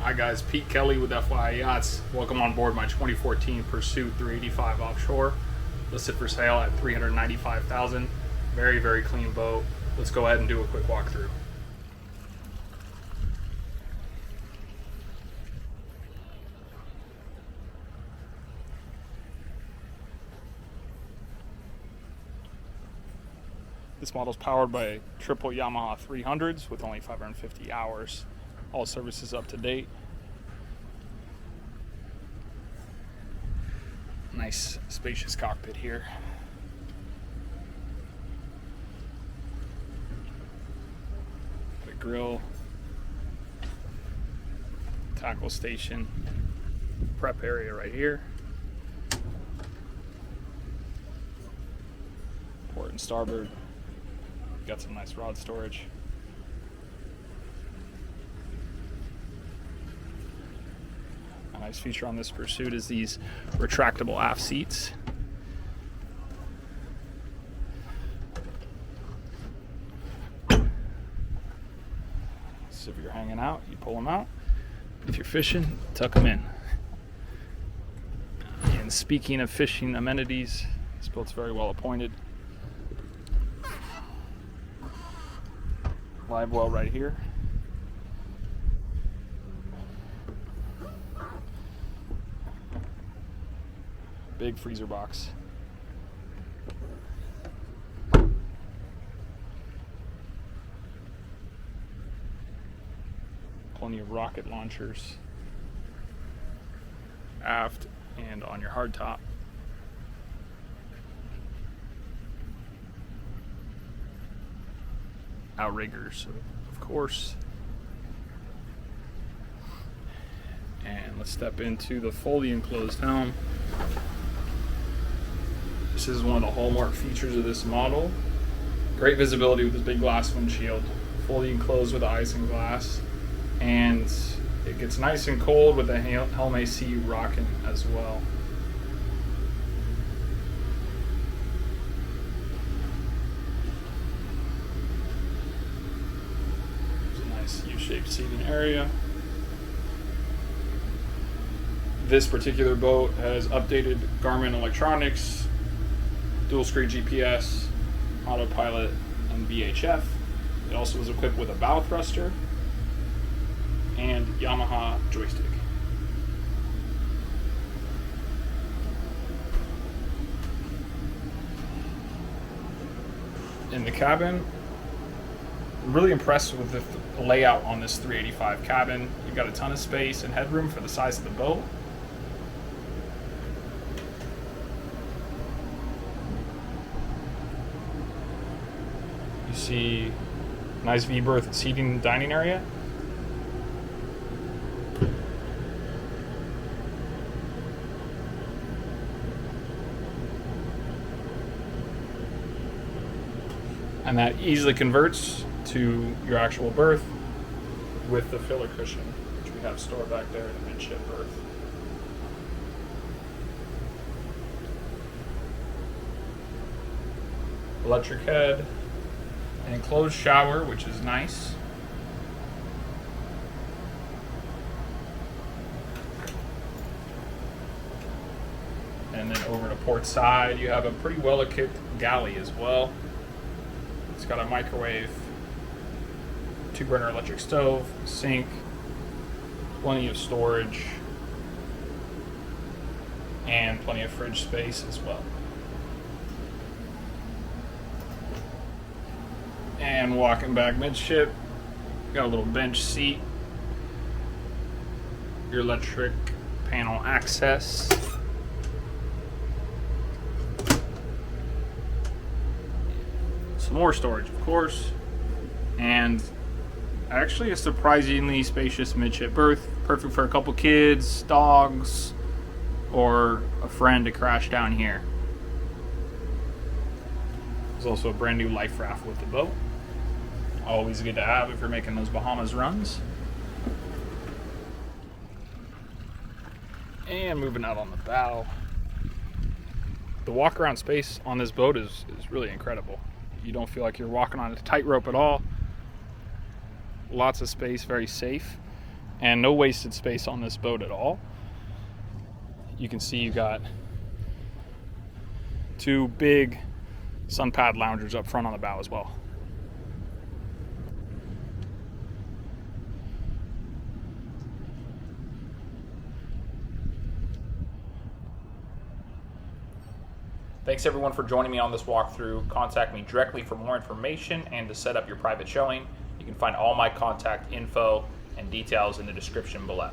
Hi guys, Pete Kelly with FYI Yachts. Welcome on board my 2014 Pursuit 385 offshore. Listed for sale at $395,000. Very, very clean boat. Let's go ahead and do a quick walkthrough. This model is powered by triple Yamaha 300s with only 550 hours. All services up to date. Nice spacious cockpit here. Got a grill, tackle station, prep area right here. Port and starboard. Got some nice rod storage. A nice feature on this Pursuit is these retractable aft seats. So if you're hanging out, you pull them out. If you're fishing, tuck them in. And speaking of fishing amenities, this boat's very well appointed. Livewell right here. Big freezer box. Plenty of rocket launchers aft and on your hardtop. Outriggers, of course. And let's step into the fully enclosed helm. This is one of the hallmark features of this model. Great visibility with this big glass windshield, fully enclosed with ice and glass, and it gets nice and cold with the Helm AC rocking as well. U-shaped seating area. This particular boat has updated Garmin electronics, dual screen GPS, Autopilot, and VHF. It also was equipped with a bow thruster and Yamaha joystick. In the cabin, really impressed with the layout on this 385 cabin. You've got a ton of space and headroom for the size of the boat. You see nice V-berth seating dining area. And that easily converts to your actual berth with the filler cushion, which we have stored back there in the midship berth. Electric head, an enclosed shower, which is nice. And then over to port side, you have a pretty well equipped galley as well. It's got a microwave, 2-burner electric stove, sink, plenty of storage, and plenty of fridge space as well. And walking back midship, got a little bench seat, your electric panel access, some more storage, of course, and actually a surprisingly spacious midship berth, perfect for a couple kids, dogs, or a friend to crash down here. There's also a brand new life raft with the boat. Always good to have if you're making those Bahamas runs. And moving out on the bow. The walk around space on this boat is really incredible. You don't feel like you're walking on a tightrope at all. Lots of space, very safe. and no wasted space on this boat at all. You can see you got two big sun pad loungers up front on the bow as well. Thanks everyone for joining me on this walkthrough. Contact me directly for more information and to set up your private showing. You can find all my contact info and details in the description below.